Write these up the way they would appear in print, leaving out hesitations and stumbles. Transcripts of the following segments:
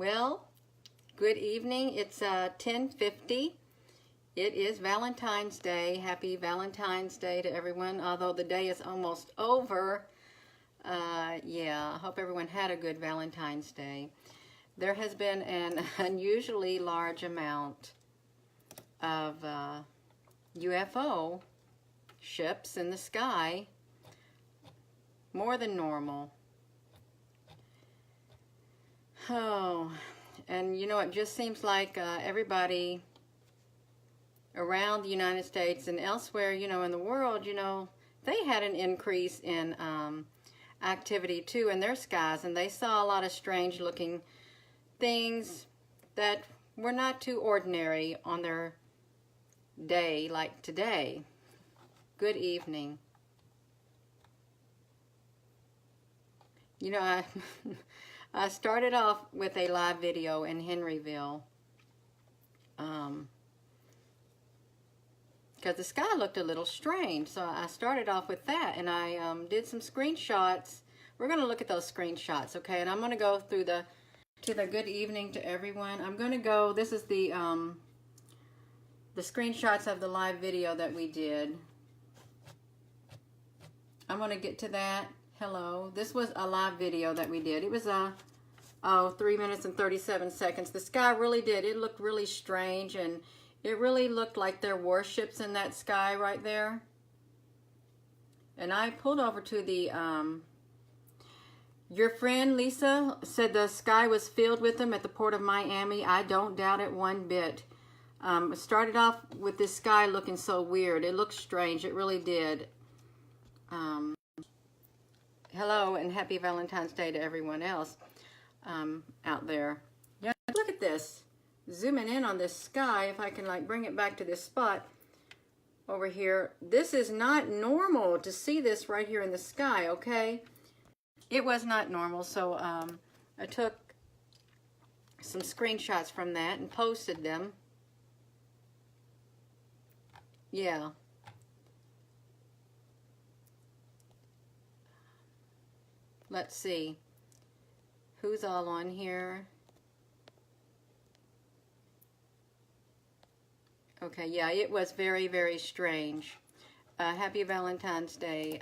Well, good evening. It's 10:50. It is Valentine's Day. Happy Valentine's Day to everyone. Although the day is almost over, yeah, I hope everyone had a good Valentine's Day. There has been an unusually large amount of UFO ships in the sky, more than normal. Oh, and you know, it just seems like everybody around the United States and elsewhere, you know, in the world, you know, they had an increase in activity too in their skies, and they saw a lot of strange looking things that were not too ordinary on their day like today. Good evening. You know, I started off with a live video in Henryville because the sky looked a little strange, so I started off with that, and I did some screenshots. We're going to look at those screenshots, okay? And I'm going to go through the good evening to everyone. I'm going to go, this is the screenshots of the live video that we did. I'm going to get to that. Hello. This was a live video that we did. It was 3 minutes and 37 seconds. The sky really did. It looked really strange, and it really looked like there were ships in that sky right there. And I pulled over to the, your friend Lisa said the sky was filled with them at the port of Miami. I don't doubt it one bit. It started off with this sky looking so weird. It looked strange. It really did. Hello and happy Valentine's Day to everyone else out there. Yeah, look at this. Zooming in on this sky, if I can like bring it back to this spot over here. This is not normal to see this right here in the sky, okay? It was not normal, so I took some screenshots from that and posted them. Yeah. Let's see. Who's all on here? Okay, yeah, it was very, very strange. Happy Valentine's Day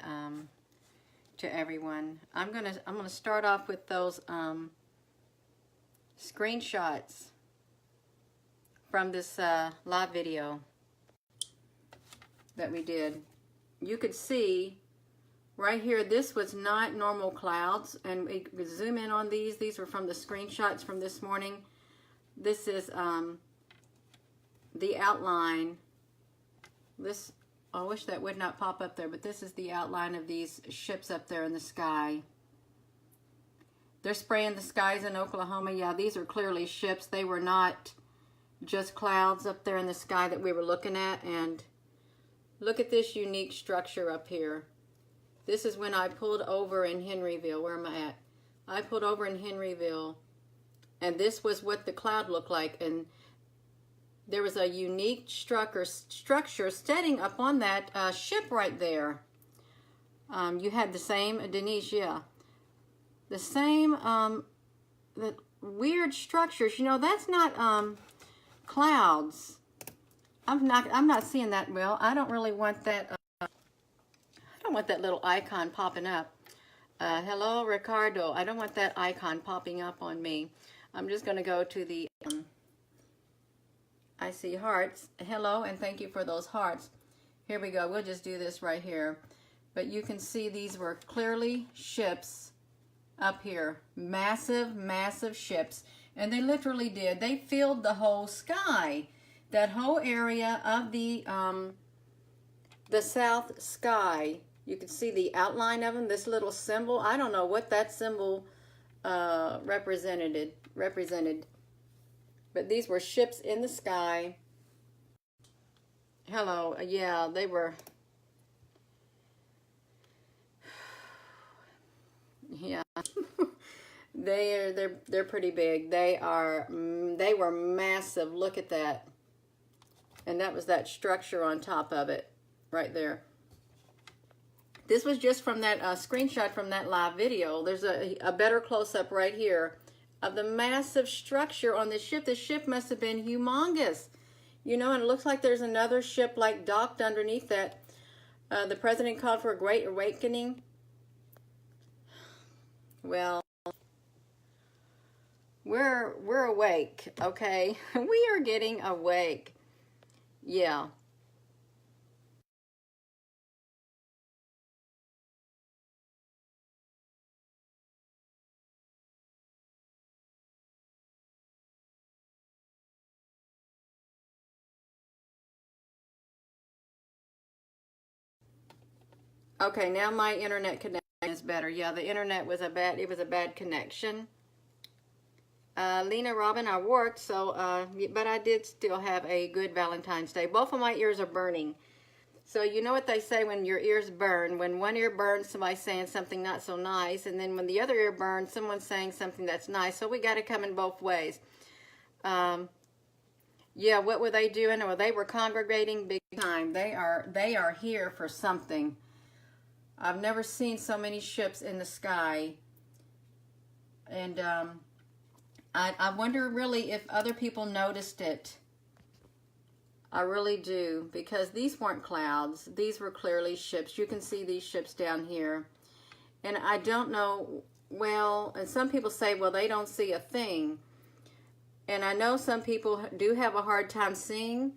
to everyone. I'm gonna start off with those screenshots from this live video that we did. You could see right here, this was not normal clouds, and we could zoom in on these. These were from the screenshots from this morning. This is the outline. This, I wish that would not pop up there, but this is the outline of these ships up there in the sky. They're spraying the skies in Oklahoma. Yeah, these are clearly ships. They were not just clouds up there in the sky that we were looking at. And look at this unique structure up here. This is when I pulled over in Henryville. Where am I at? I pulled over in Henryville, and this was what the cloud looked like. And there was a unique structure setting up on that ship right there. You had the same, Denise, yeah. The same, the weird structures. You know, that's not clouds. I'm not seeing that well. I don't really want that. I don't want that little icon popping up. Hello, Ricardo. I don't want that icon popping up on me. I'm just going to go to the, I see hearts. Hello, and thank you for those hearts. Here we go. We'll just do this right here. But you can see these were clearly ships up here. Massive, massive ships. And they literally did. They filled the whole sky. That whole area of the south sky. You can see the outline of them, this little symbol. I don't know what that symbol represented. But these were ships in the sky. Hello, yeah, they were. Yeah, they're pretty big. They were massive. Look at that. And that was that structure on top of it, right there. This was just from that screenshot from that live video. There's a better close-up right here of the massive structure on this ship. The ship must have been humongous. You know, and it looks like there's another ship like docked underneath that. The president called for a great awakening. Well, we're awake, okay? We are getting awake. Yeah. Okay, now my internet connection is better. Yeah, the internet was a bad connection. Lena, Robin, I worked, so, but I did still have a good Valentine's Day. Both of my ears are burning. So you know what they say when your ears burn. When one ear burns, somebody's saying something not so nice. And then when the other ear burns, someone's saying something that's nice. So we got to come in both ways. Yeah, what were they doing? Well, they were congregating big time. They are here for something. I've never seen so many ships in the sky. And I wonder really if other people noticed it. I really do, because these weren't clouds. These were clearly ships. You can see these ships down here. And I don't know, well, and some people say, well, they don't see a thing. And I know some people do have a hard time seeing,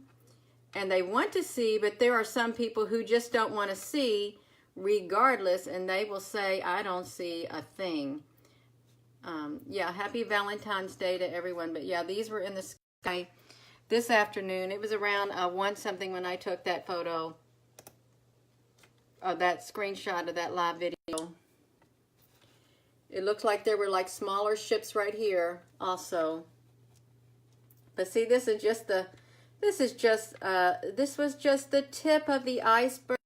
and they want to see, but there are some people who just don't want to see regardless, and they will say, I don't see a thing. Yeah, happy Valentine's Day to everyone. But yeah, these were in the sky this afternoon. It was around 1 something when I took that photo, or that screenshot of that live video. It looked like there were like smaller ships right here also. But see, this was just the tip of the iceberg.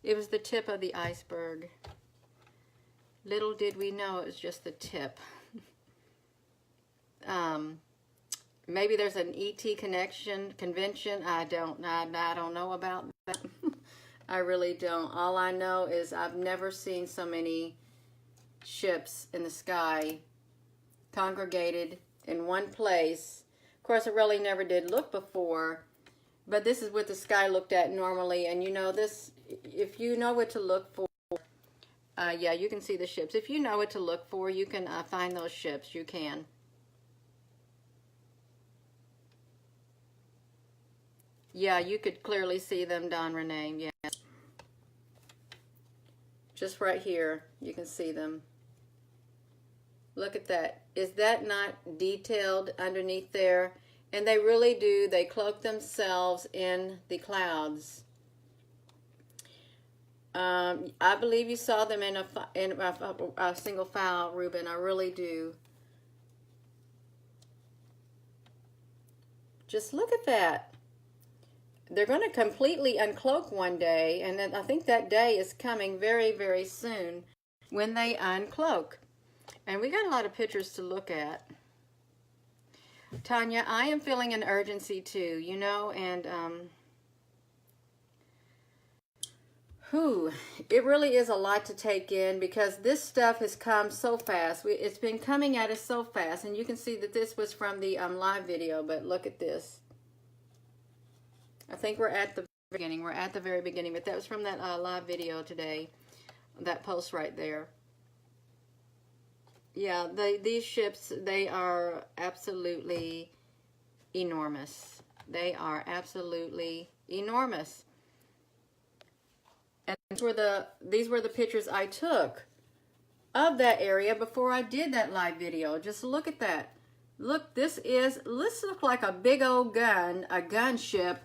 It was the tip of the iceberg. Little did we know it was just the tip. Maybe there's an ET convention. I don't know about that. I really don't. All I know is I've never seen so many ships in the sky congregated in one place. Of course, I really never did look before, but this is what the sky looked at normally. And you know this, if you know what to look for, yeah, you can see the ships. If you know what to look for, you can find those ships. You can. Yeah, you could clearly see them, Don Renee. Yeah. Just right here, you can see them. Look at that. Is that not detailed underneath there? And they really do. They cloak themselves in the clouds. I believe you saw them in a single file, Ruben. I really do. Just look at that. They're going to completely uncloak one day, and then I think that day is coming very, very soon when they uncloak. And we got a lot of pictures to look at. Tanya, I am feeling an urgency too, you know, and it really is a lot to take in, because this stuff has come so fast. It's been coming at us so fast, and you can see that this was from the live video, but look at this. I think we're at the beginning. We're at the very beginning, but that was from that live video today, that post right there. Yeah, these ships, they are absolutely enormous. They are absolutely enormous. And these were the pictures I took of that area before I did that live video. Just look at that. Look, this looks like a big old gun, a gunship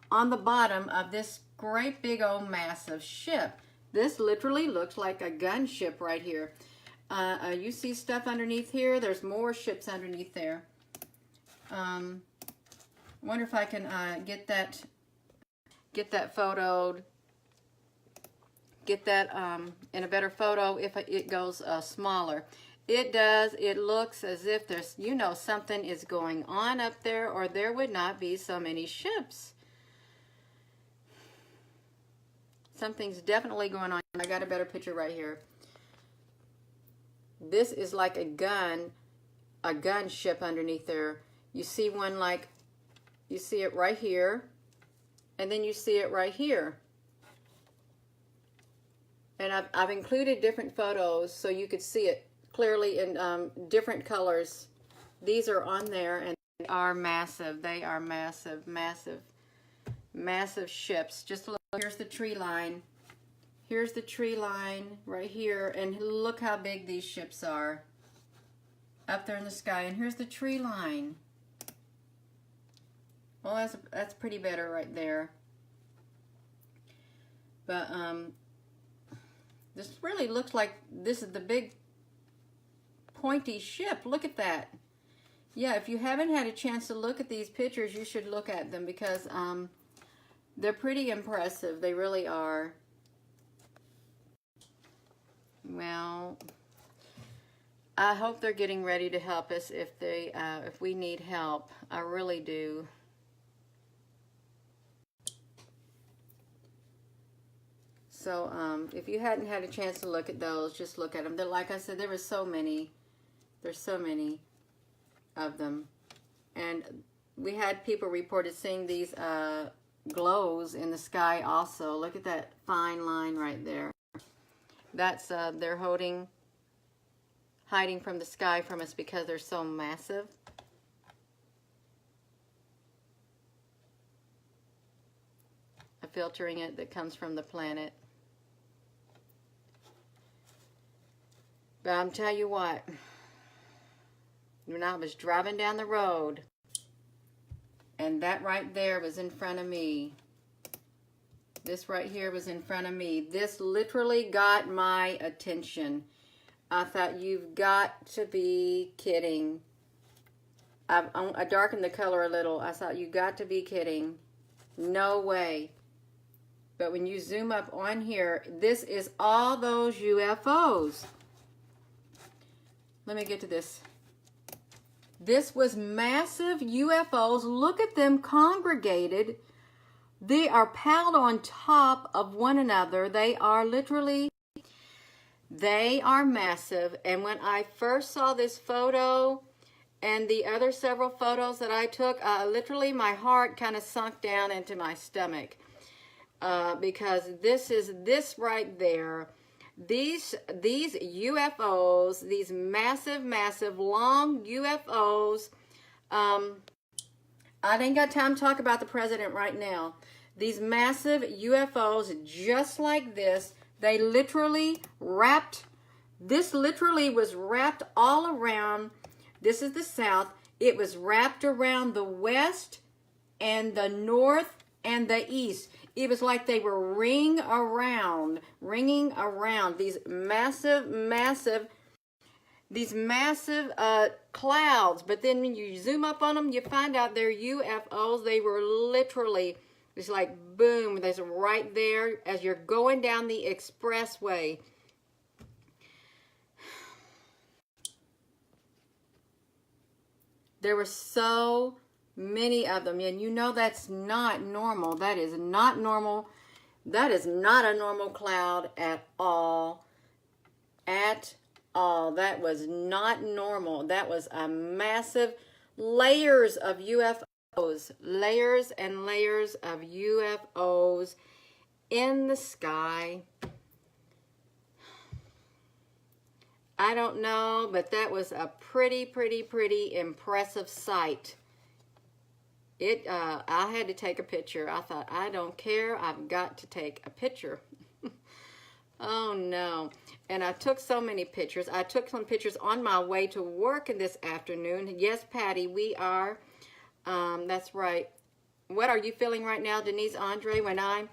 on the bottom of this great big old massive ship. This literally looks like a gunship right here. You see stuff underneath here. There's more ships underneath there. Wonder if I can get that photoed. Get that in a better photo if it goes smaller. It does. It looks as if there's, you know, something is going on up there, or there would not be so many ships. Something's definitely going on. I got a better picture right here. This is like a gun a gunship underneath there. You see one like, you see it right here, and then you see it right here. And I've included different photos so you could see it clearly in different colors. These are on there, and they are massive. They are massive, massive, massive ships. Just look, here's the tree line. Here's the tree line right here, and look how big these ships are up there in the sky. And here's the tree line. Well, that's pretty better right there. But this really looks like this is the big pointy ship. Look at that. Yeah, if you haven't had a chance to look at these pictures, you should look at them because they're pretty impressive. They really are. Well, I hope they're getting ready to help us if we need help. I really do. So if you hadn't had a chance to look at those, just look at them. They're, like I said, there were so many. There's so many of them. And we had people reported seeing these glows in the sky also. Look at that fine line right there. That's they're hiding from the sky from us because they're so massive. Filtering it that comes from the planet. But I'm tell you what, when I was driving down the road, and that right there was in front of me. This right here was in front of me. This literally got my attention. I thought, you've got to be kidding. I darkened the color a little. I thought, you got to be kidding. No way. But when you zoom up on here, this is all those UFOs. Let me get to this. This was massive UFOs. Look at them congregated. They are piled on top of one another. They are literally, they are massive. And when I first saw this photo and the other several photos that I took, literally my heart kind of sunk down into my stomach. Because this right there, these UFOs, these massive, massive, long UFOs, I ain't got time to talk about the president right now. These massive UFOs, just like this, they literally wrapped, this literally was wrapped all around, this is the south, it was wrapped around the west and the north and the east. It was like they were ringing around these massive, massive, clouds. But then when you zoom up on them, you find out they're UFOs. They were literally, it's like boom, there's right there as you're going down the expressway. There were so many of them, and you know that's not normal. That is not normal. That is not a normal cloud at all. At all. That was not normal. That was a massive layers of UFOs. Layers and layers of UFOs in the sky. I don't know, but that was a pretty impressive sight. I had to take a picture. I thought, I don't care. I've got to take a picture. Oh, no. And I took so many pictures. I took some pictures on my way to work in this afternoon. Yes, Patty, we are. That's right. What are you feeling right now, Denise Andre, when I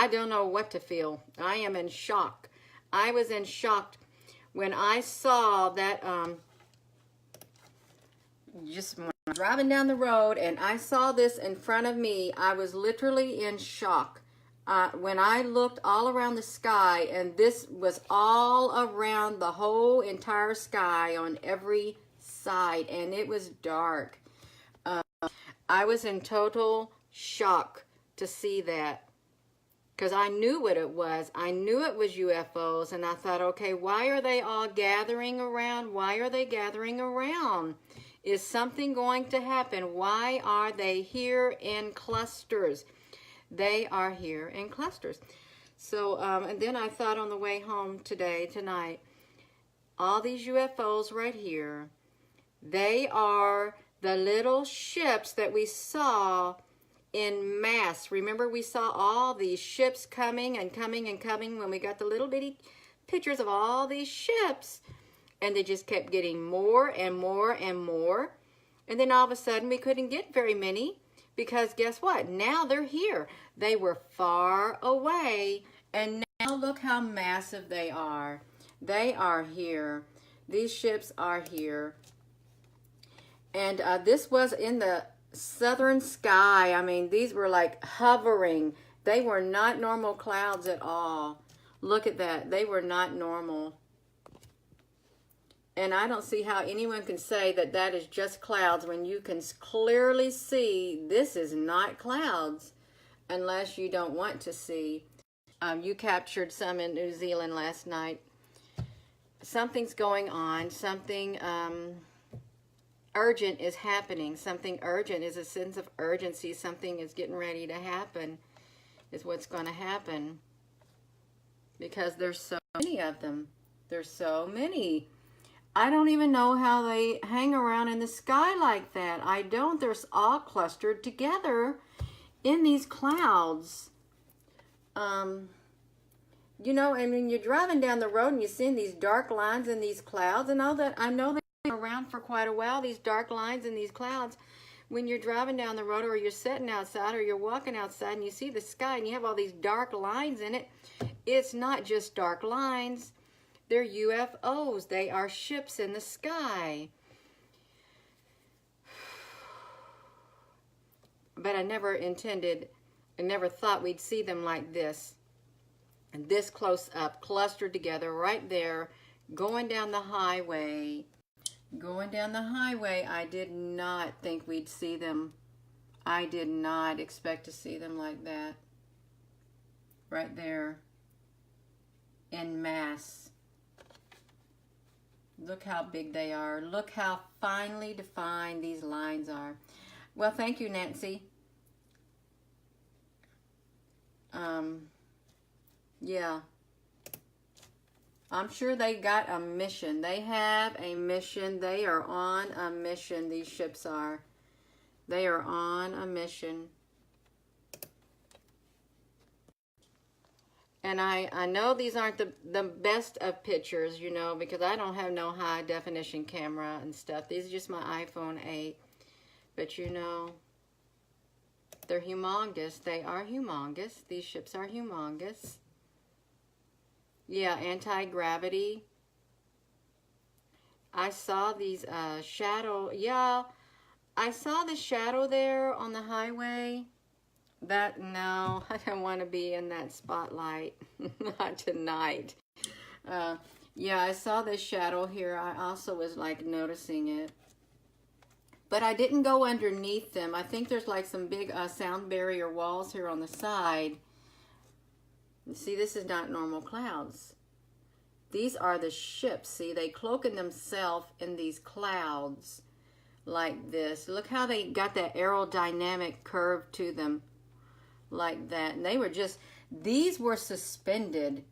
don't know what to feel. I am in shock. I was in shock when I saw that, just when I was driving down the road and I saw this in front of me, I was literally in shock. When I looked all around the sky, and this was all around the whole entire sky on every side, and it was dark. I was in total shock to see that. because I knew what it was. I knew it was UFOs, and I thought, okay, why are they all gathering around? Why are they gathering around? Is something going to happen? Why are they here in clusters? They are here in clusters. So, and then I thought on the way home tonight, all these UFOs right here, they are the little ships that we saw in mass. Remember, we saw all these ships coming and coming and coming when we got the little bitty pictures of all these ships, and they just kept getting more and more and more. And then all of a sudden we couldn't get very many, because guess what? Now they're here. They were far away, and now look how massive they are. They are here. These ships are here. And this was in the southern sky. I mean, these were like hovering. They were not normal clouds at all. Look at that. They were not normal. And I don't see how anyone can say that that is just clouds when you can clearly see this is not clouds, unless you don't want to see. You captured some in New Zealand last night. Something's going on. Something urgent is happening. Something urgent is a sense of urgency. Something is getting ready to happen, is what's going to happen. Because there's so many of them. There's so many. I don't even know how they hang around in the sky like that. I don't. They're all clustered together in these clouds. You know, and when you're driving down the road and you're seeing these dark lines in these clouds, and all that, I know they've been around for quite a while, these dark lines in these clouds. When you're driving down the road, or you're sitting outside, or you're walking outside, and you see the sky and you have all these dark lines in it, it's not just dark lines. They're UFOs. They are ships in the sky. But I never thought we'd see them like this. And this close up, clustered together right there, going down the highway. Going down the highway, I did not think we'd see them. I did not expect to see them like that. Right there. En masse. Look how big they are. Look how finely defined these lines are. Well, thank you, Nancy. Yeah. I'm sure they got a mission. They have a mission. They are on a mission, these ships are. They are on a mission. And I know these aren't the best of pictures, you know, because I don't have no high definition camera and stuff. These are just my iPhone 8. But, you know, they're humongous. They are humongous. These ships are humongous. Yeah, anti-gravity. I saw these shadow. Yeah, I saw the shadow there on the highway. No, I don't want to be in that spotlight. Not tonight. Yeah, I saw this shadow here. I also was like noticing it. But I didn't go underneath them. I think there's like some big sound barrier walls here on the side. See, this is not normal clouds. These are the ships. See, they cloak in themselves in these clouds like this. Look how they got that aerodynamic curve to them like that. And they were just, these were suspended.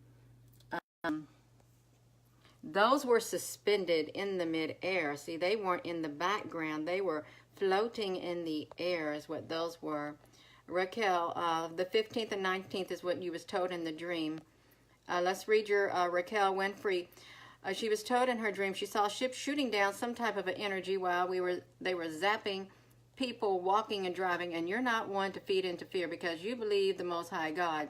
Those were suspended in the mid-air. See, they weren't in the background. They were floating in the air is what those were. Raquel, the 15th and 19th is what you was told in the dream. Let's read your Raquel Winfrey. She was told in her dream she saw ships shooting down some type of an energy while they were zapping people walking and driving, and you're not one to feed into fear because you believe the Most High God.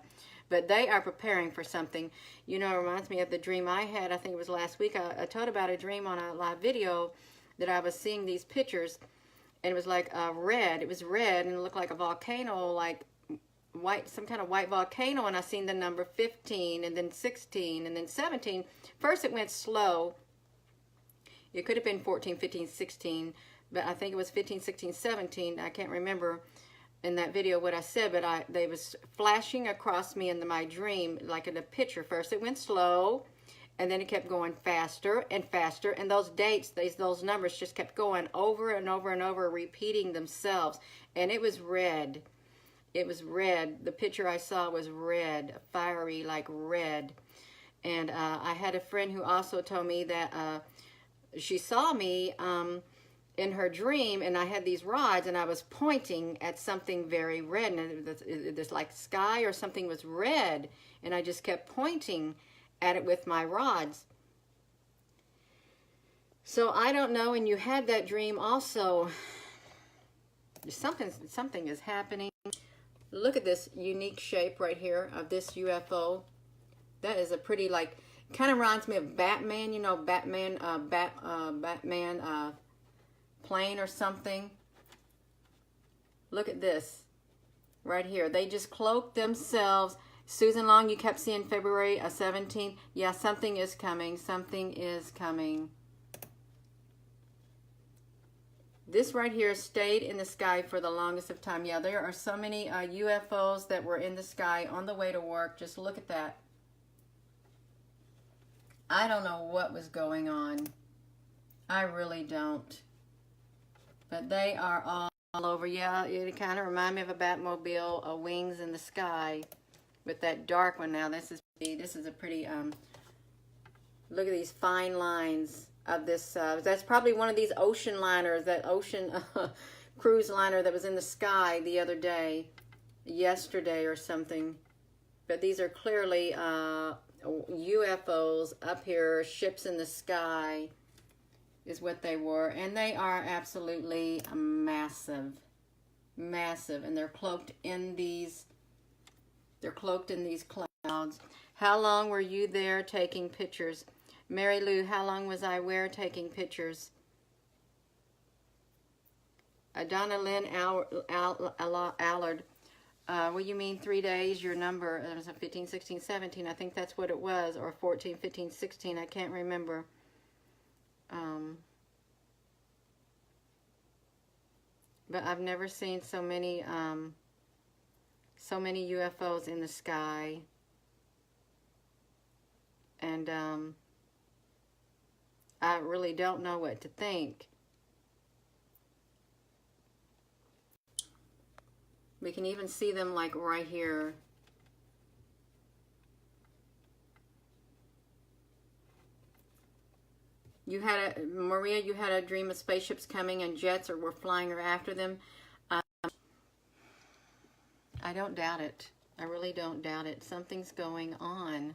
But they are preparing for something. You know, it reminds me of the dream I had, I think it was last week. I told about a dream on a live video that I was seeing these pictures, and it was like red. It was red, and it looked like a volcano, like white, some kind of white volcano, and I seen the number 15, and then 16, and then 17. First it went slow. It could have been 14, 15, 16, but I think it was 15, 16, 17. I can't remember. in that video what I said, but they was flashing across me in my dream, like in a picture. First it went slow, and then it kept going faster and faster, and those dates, those numbers just kept going over and over and over, repeating themselves, and it was red. It was red. The picture I saw was red, fiery, like red. And I had a friend who also told me that she saw me in her dream, and I had these rods, and I was pointing at something very red, and this like sky or something was red, and I just kept pointing at it with my rods. So I don't know, and you had that dream also. Something is happening. Look at this unique shape right here of this UFO. That is a pretty, like, kind of reminds me of Batman, you know, Batman plane or something. Look at this right here. They just cloaked themselves. Susan Long, you kept seeing February 17th. Yeah, something is coming. Something is coming. This right here stayed in the sky for the longest of time. Yeah, there are so many UFOs that were in the sky on the way to work. Just look at that. I don't know what was going on. I really don't. But they are all over. Yeah, it kind of reminds me of a Batmobile, wings in the sky with that dark one. Now this is a pretty, look at these fine lines of this. That's probably one of these ocean liners, that ocean cruise liner that was in the sky the other day, yesterday or something. But these are clearly UFOs up here, ships in the sky is what they were, and they are absolutely massive, and they're cloaked in these clouds. How long were you there taking pictures? Mary Lou, how long was I where taking pictures? Donna Lynn Allard, what you mean 3 days? Your number, it was a 15, 16, 17. I think that's what it was, or 14, 15, 16. I can't remember. But I've never seen so many UFOs in the sky. And I really don't know what to think. We can even see them like right here. Maria, you had a dream of spaceships coming and jets were flying or after them. I don't doubt it. I really don't doubt it. Something's going on.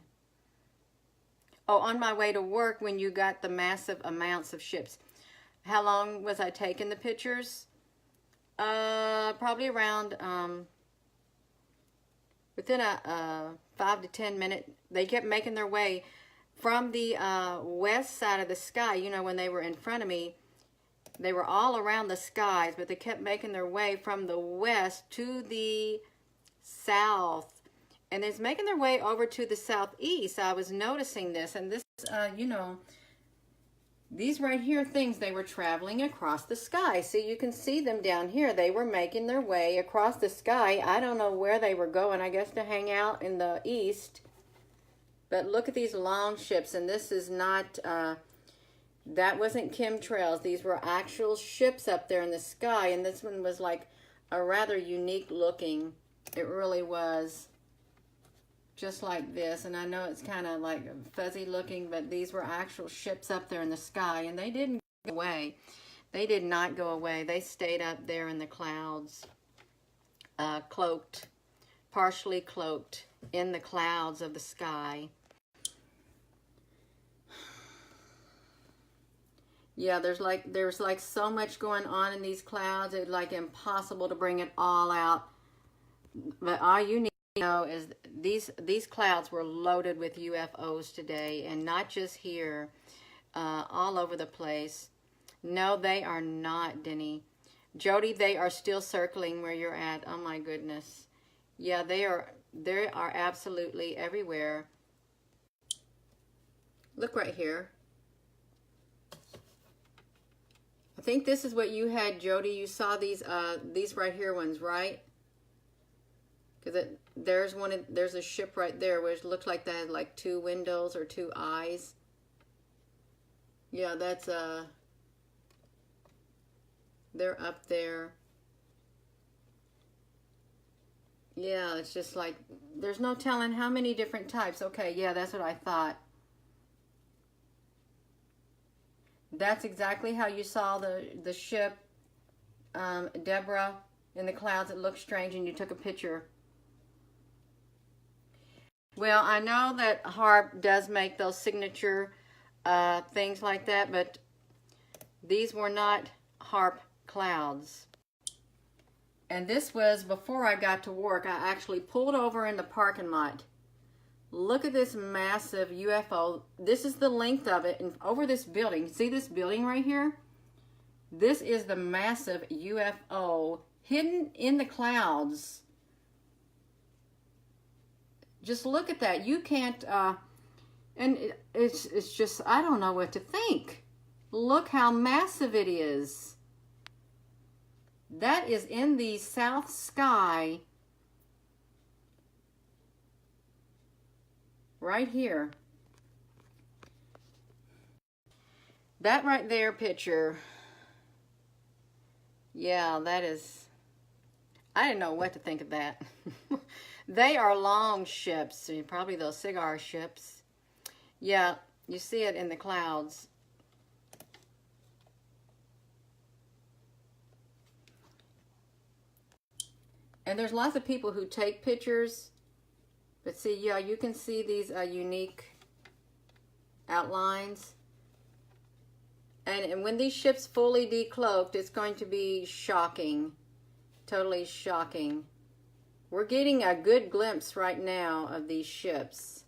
Oh, on my way to work when you got the massive amounts of ships. How long was I taking the pictures? Probably around, within a 5 to 10 minute. They kept making their way from the west side of the sky. You know, when they were in front of me, they were all around the skies, but they kept making their way from the west to the south. And it's making their way over to the southeast. I was noticing this, and this, you know, these right here things, they were traveling across the sky. See, you can see them down here. They were making their way across the sky. I don't know where they were going. I guess to hang out in the east. But look at these long ships, and this is not, that wasn't chemtrails. These were actual ships up there in the sky, and this one was like a rather unique looking. It really was. Just like this, and I know it's kind of like fuzzy looking, but these were actual ships up there in the sky, and they didn't go away. They did not go away. They stayed up there in the clouds, cloaked, partially cloaked in the clouds of the sky. Yeah, there's like so much going on in these clouds. It's like impossible to bring it all out. But all you need know is these clouds were loaded with UFOs today, and not just here, all over the place. No, they are not, Denny. Jody, they are still circling where you're at. Oh my goodness. Yeah, they are absolutely everywhere. Look right here. I think this is what you had, Jody. You saw these right here ones, right? Because there's a ship right there which looks like that has like 2 windows or 2 eyes. Yeah, that's they're up there. Yeah, it's just like there's no telling how many different types. Okay, yeah, that's what I thought. That's exactly how you saw the ship, Deborah, in the clouds. It looked strange, and you took a picture. Well, I know that HARP does make those signature things like that, but these were not HARP clouds. And this was before I got to work. I actually pulled over in the parking lot. Look at this massive UFO. This is the length of it, and over this building. See this building right here? This is the massive UFO hidden in the clouds. Just look at that. You can't, and it's just, I don't know what to think. Look how massive it is. That is in the south sky. Right here. That right there picture. Yeah, that is, I didn't know what to think of that. They are long ships, probably those cigar ships. Yeah, you see it in the clouds. And there's lots of people who take pictures. But see, yeah, you can see these unique outlines. And when these ships fully decloaked, it's going to be shocking. Totally shocking. We're getting a good glimpse right now of these ships.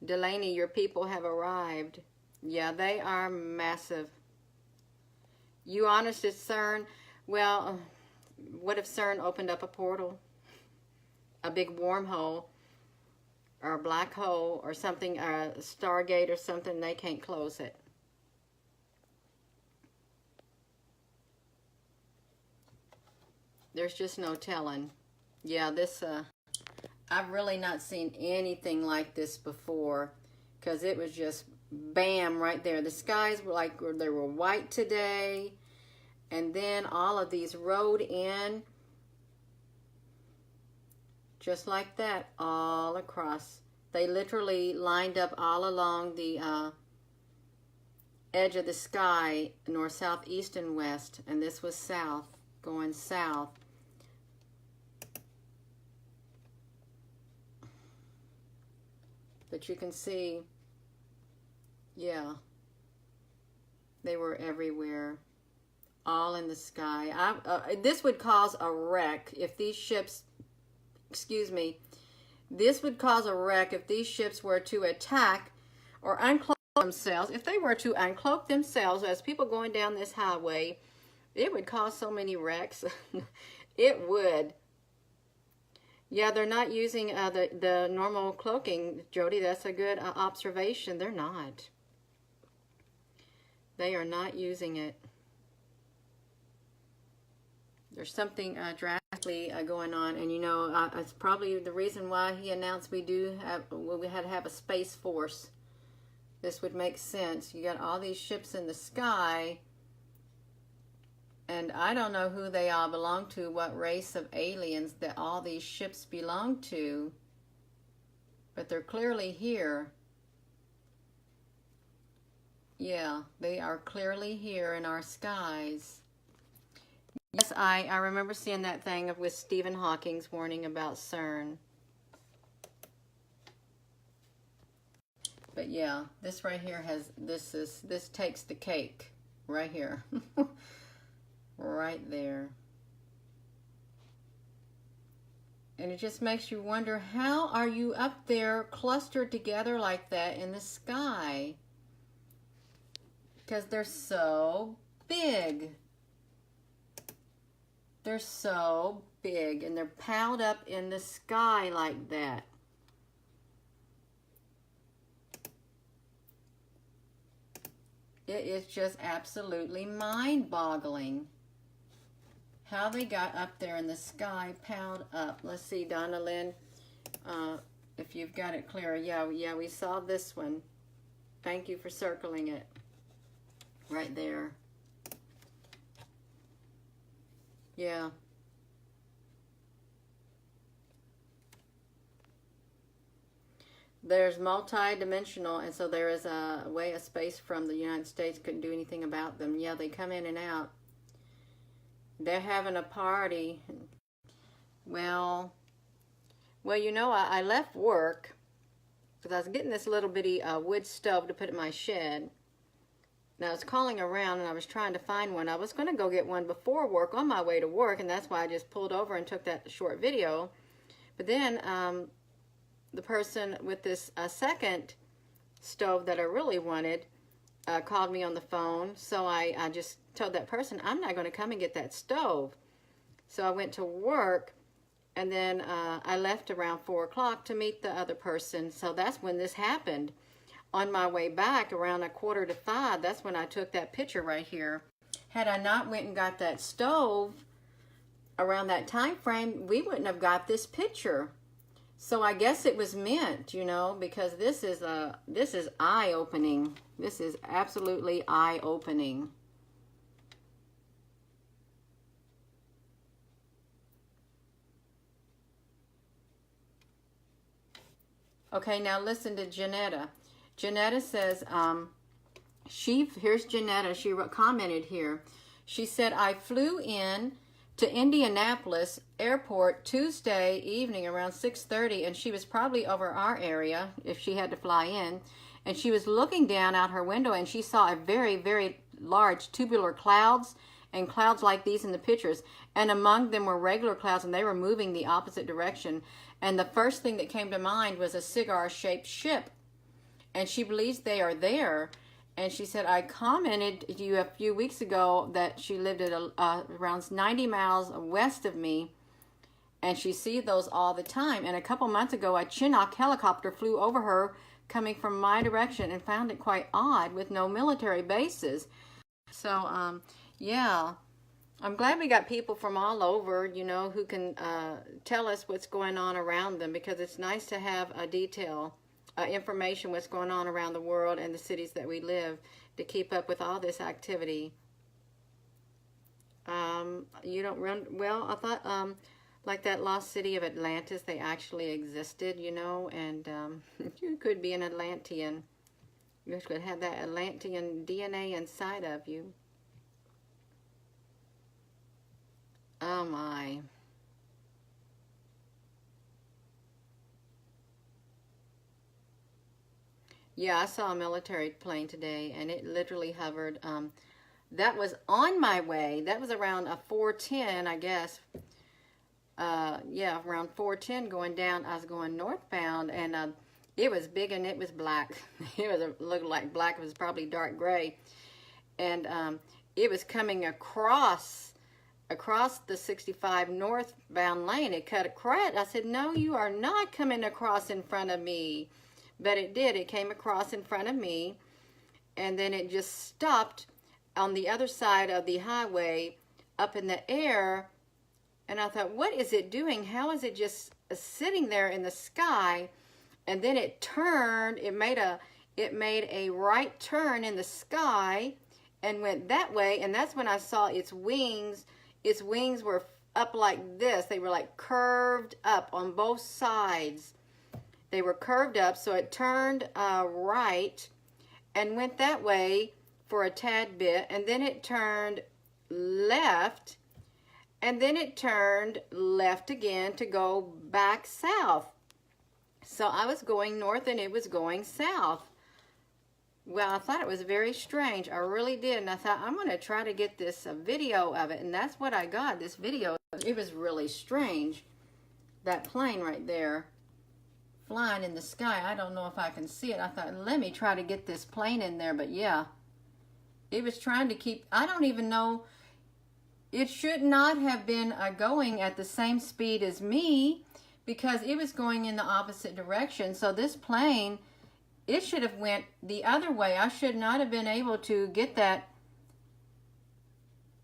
Delaney, your people have arrived. Yeah, they are massive. You honest as CERN? Well, what if CERN opened up a portal? A big wormhole? Or a black hole or something, a Stargate or something, they can't close it. There's just no telling. Yeah, this, I've really not seen anything like this before, because it was just bam right there. The skies were like, they were white today, and then all of these rode in just like that, all across. They literally lined up all along the edge of the sky, north, south, east, and west. And this was south, going south. But you can see, yeah, they were everywhere, all in the sky. This would cause a wreck if these ships, excuse me, this would cause a wreck if these ships were to attack or uncloak themselves. If they were to uncloak themselves as people going down this highway, it would cause so many wrecks. It would. Yeah, they're not using the normal cloaking, Jody. That's a good observation. They're not. They are not using it. There's something drastically going on, and you know, it's probably the reason why he announced we had to have a space force. This would make sense. You got all these ships in the sky, and I don't know who they all belong to, what race of aliens that all these ships belong to, but they're clearly here. Yeah, they are clearly here in our skies. Yes, I remember seeing that thing with Stephen Hawking's warning about CERN. But yeah, this right here this takes the cake right here. Right there. And it just makes you wonder, how are you up there clustered together like that in the sky? Because they're so big. They're so big, and they're piled up in the sky like that. It is just absolutely mind-boggling how they got up there in the sky, piled up. Let's see, Donna Lynn, if you've got it clear. Yeah, we saw this one. Thank you for circling it right there. Yeah. There's multi-dimensional, and so there is a way a space from the United States couldn't do anything about them. Yeah, they come in and out. They're having a party. Well, you know, I left work because I was getting this little bitty wood stove to put in my shed. And I was calling around and I was trying to find one. I was going to go get one before work on my way to work, and that's why I just pulled over and took that short video. But then the person with this second stove that I really wanted called me on the phone. So I just told that person, I'm not going to come and get that stove. So I went to work, and then I left around 4 o'clock to meet the other person. So that's when this happened. On my way back around 4:45, that's when I took that picture right here. Had I not went and got that stove around that time frame, we wouldn't have got this picture. So I guess it was meant, you know, because this is eye-opening. This is absolutely eye-opening. Okay, now listen to Janetta. Janetta says, here's Janetta, she commented here. She said, I flew in to Indianapolis airport Tuesday evening around 6:30, and she was probably over our area if she had to fly in, and she was looking down out her window, and she saw a very, very large tubular clouds, and clouds like these in the pictures, and among them were regular clouds, and they were moving the opposite direction, and the first thing that came to mind was a cigar-shaped ship, and she believes they are there. And she said, I commented to you a few weeks ago that she lived at around 90 miles west of me, and she sees those all the time. And a couple months ago, a Chinook helicopter flew over her coming from my direction, and found it quite odd with no military bases. So, yeah, I'm glad we got people from all over, you know, who can tell us what's going on around them, because it's nice to have a detail. Information what's going on around the world and the cities that we live, to keep up with all this activity. You don't run, well, I thought like that lost city of Atlantis, they actually existed, you know, and you could be an Atlantean. You could have that Atlantean DNA inside of you. Oh my. Yeah, I saw a military plane today, and it literally hovered. That was on my way. That was around 4:10, I guess. Yeah, around 4:10 going down. I was going northbound, and it was big and it was black. It looked like black. It was probably dark gray, and it was coming across the 65 northbound lane. It cut across. I said, "No, you are not coming across in front of me." But it did. It came across in front of me, and then it just stopped on the other side of the highway up in the air. And I thought, what is it doing? How is it just sitting there in the sky? And then it turned. It made a right turn in the sky and went that way. And that's when I saw its wings. Its wings were up like this. They were like curved up on both sides. They were curved up, so it turned right and went that way for a tad bit, and then it turned left, and then it turned left again to go back south. So I was going north and it was going south. Well, I thought it was very strange. I really did, and I thought, I'm going to try to get this video of it, and that's what I got, this video. It was really strange, that plane right there. Flying in the sky. I don't know if I can see it. I thought, let me try to get this plane in there. But yeah, it was trying to keep, I don't even know, it should not have been going at the same speed as me, because it was going in the opposite direction. So this plane it should have went the other way. I should not have been able to get that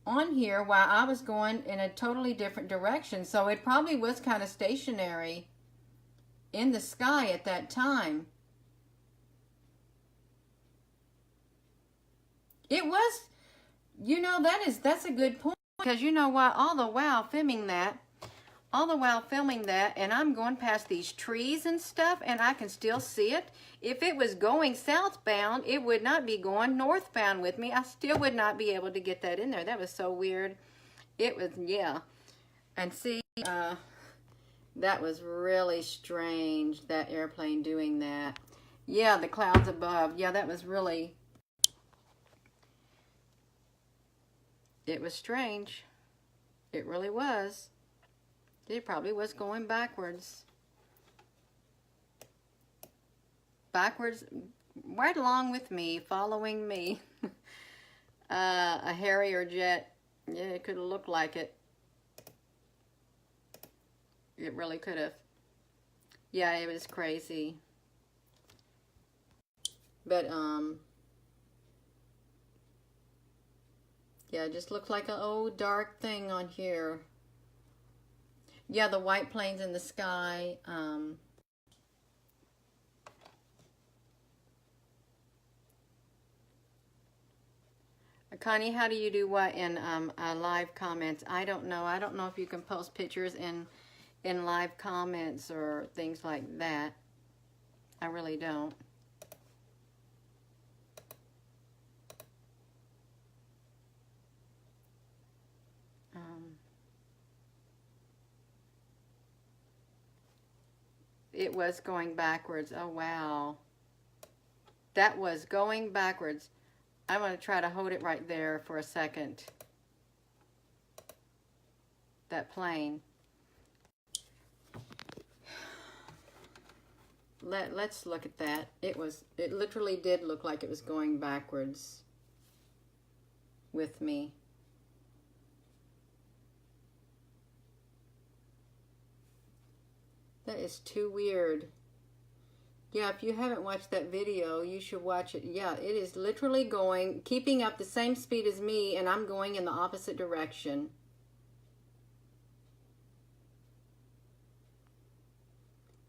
on here while I was going in a totally different direction. So it probably was kind of stationary in the sky at that time. It was, you know, that's a good point, because you know what, all the while filming that, and I'm going past these trees and stuff, and I can still see it. If it was going southbound, it would not be going northbound with me. I still would not be able to get that in there. That was so weird. It was, yeah. And see, that was really strange, that airplane doing that. Yeah, the clouds above. Yeah, that was really, it was strange. It really was. It probably was going backwards. Backwards, right along with me, following me. A Harrier jet. Yeah, it could have looked like it. It really could have. Yeah, it was crazy. But, yeah, it just looked like an old dark thing on here. Yeah, the white planes in the sky. Connie, how do you do what in live comments? I don't know. I don't know if you can post pictures in live comments or things like that. I really don't. It was going backwards. Oh, wow. That was going backwards. I'm going to try to hold it right there for a second. That plane. Let's look at that. It literally did look like it was going backwards with me. That is too weird. Yeah, if you haven't watched that video, you should watch it. Yeah, it is literally going, keeping up the same speed as me, and I'm going in the opposite direction.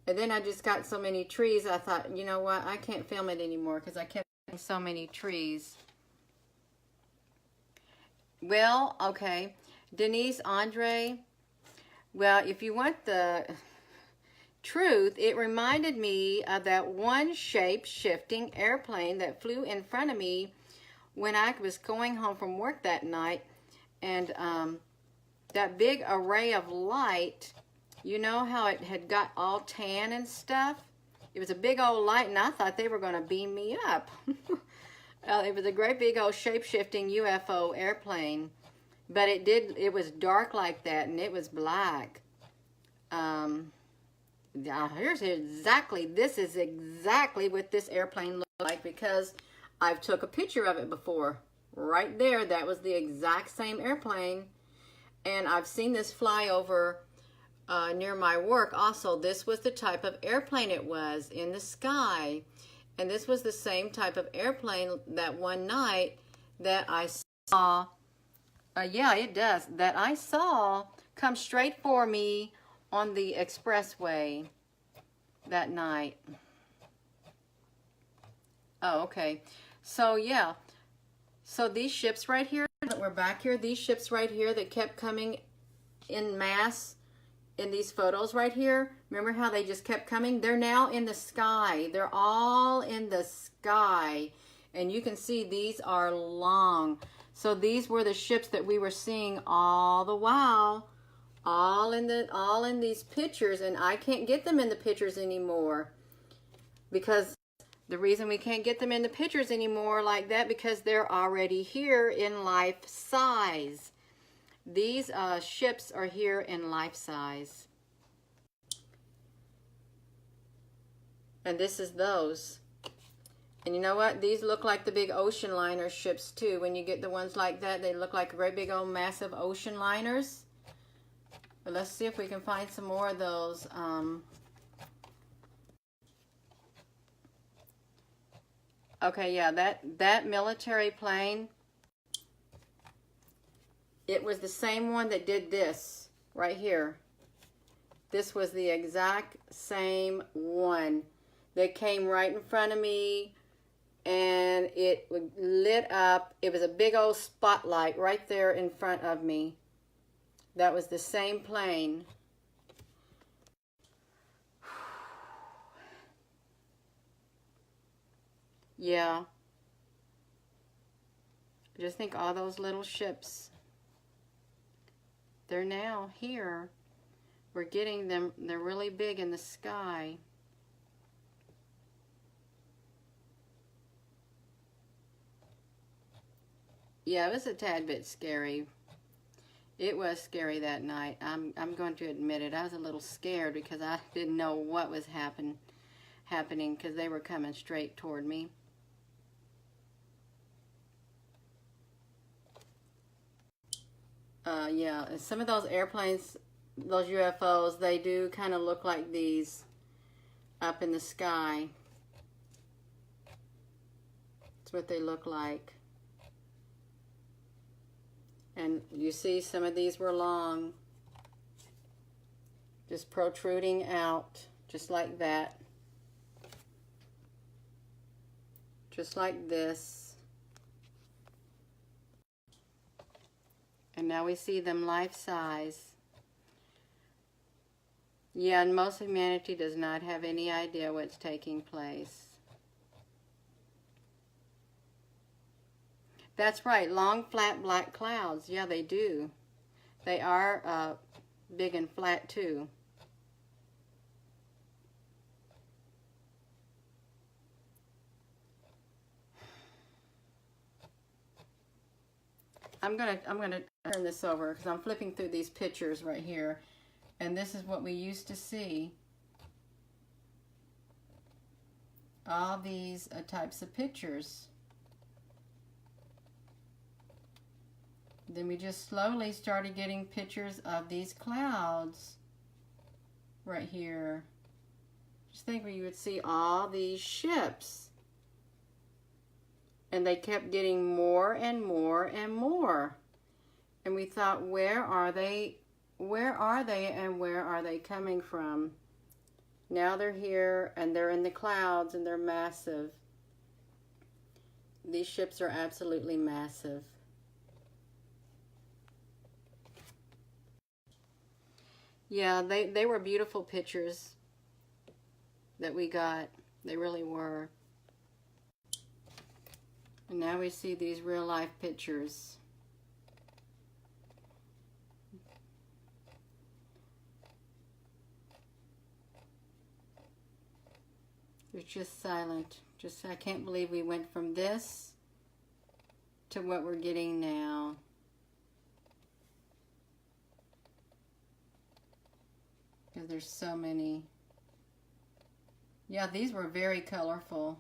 And then I just got so many trees, I thought, you know what, I can't film it anymore because I kept getting so many trees. Well, okay. Denise, Andre, well, if you want the truth, it reminded me of that one shape-shifting airplane that flew in front of me when I was going home from work that night. And that big array of light, you know how it had got all tan and stuff? It was a big old light, and I thought they were going to beam me up. It was a great big old shape-shifting UFO airplane. But it was dark like that, and it was black. This is exactly what this airplane looked like, because I've took a picture of it before. Right there, that was the exact same airplane. And I've seen this fly over near my work also. This was the type of airplane it was in the sky. And this was the same type of airplane that one night that I saw, yeah, it does, that I saw come straight for me on the expressway that night. Oh, okay. So, yeah. So these ships right here that were back here, these ships right here that kept coming in mass in these photos right here, remember how they just kept coming? They're now in the sky. They're all in the sky. And you can see these are long. So these were the ships that we were seeing all the while. All in these pictures, and I can't get them in the pictures anymore, because the reason we can't get them in the pictures anymore like that, because they're already here in life size. These ships are here in life size, and this is those. And you know what? These look like the big ocean liner ships too. When you get the ones like that, they look like great big old massive ocean liners. But let's see if we can find some more of those. Okay, yeah, that military plane, it was the same one that did this right here. This was the exact same one that came right in front of me, and it lit up. It was a big old spotlight right there in front of me. That was the same plane. Yeah. Just think all those little ships. They're now here. We're getting them. They're really big in the sky. Yeah, it was a tad bit scary. It was scary that night. I'm going to admit it. I was a little scared because I didn't know what was happening because they were coming straight toward me. Yeah, some of those airplanes, those UFOs, they do kind of look like these up in the sky. That's what they look like. And you see some of these were long, just protruding out, just like that. Just like this. And now we see them life-size. Yeah, and most humanity does not have any idea what's taking place. That's right, long, flat, black clouds. Yeah, they do. They are big and flat, too. I'm gonna turn this over because I'm flipping through these pictures right here, and this is what we used to see. All these types of pictures. Then we just slowly started getting pictures of these clouds right here. Just think where you would see all these ships. And they kept getting more and more and more. And we thought, where are they? Where are they and where are they coming from? Now they're here and they're in the clouds and they're massive. These ships are absolutely massive. Yeah, they were beautiful pictures that we got. They really were. And now we see these real life pictures. It's just silent. Just, I can't believe we went from this to what we're getting now. Because there's so many. Yeah, these were very colorful.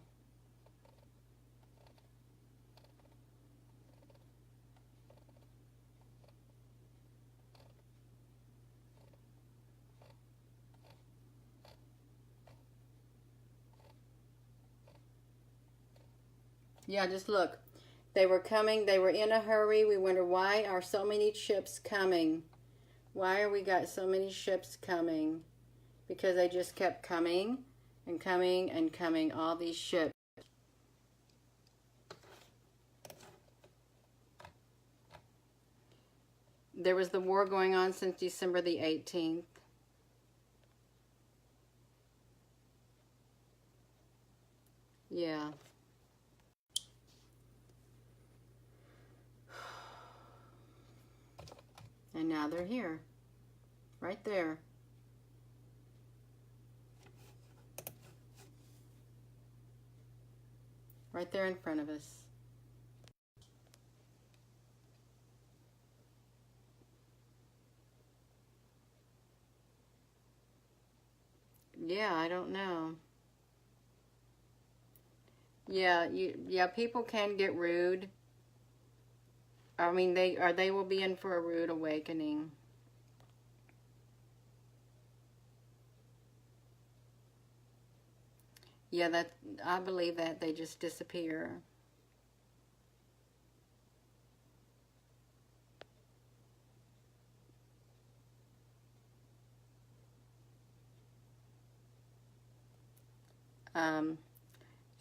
Yeah, just look. They were coming. They were in a hurry. We wonder, why are so many ships coming? Why are we got so many ships coming? Because they just kept coming and coming and coming. All these ships. There was the war going on since December the 18th. Yeah. And now they're here. Right there. Right there in front of us. Yeah, I don't know. Yeah, people can get rude. I mean, they will be in for a rude awakening. Yeah, I believe that they just disappear.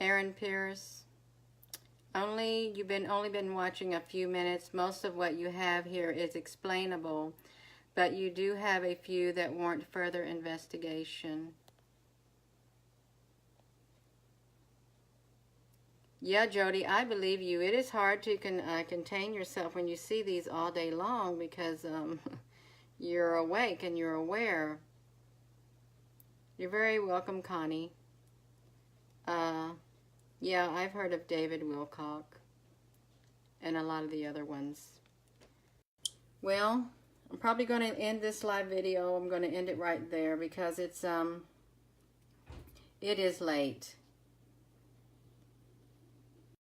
Aaron Pierce, you've only been watching a few minutes. Most of what you have here is explainable, but you do have a few that warrant further investigation. Yeah, Jody, I believe you. It is hard to contain yourself when you see these all day long because you're awake and you're aware. You're very welcome, Connie. Yeah, I've heard of David Wilcock and a lot of the other ones. Well, I'm probably going to end this live video. I'm going to end it right there because it is late.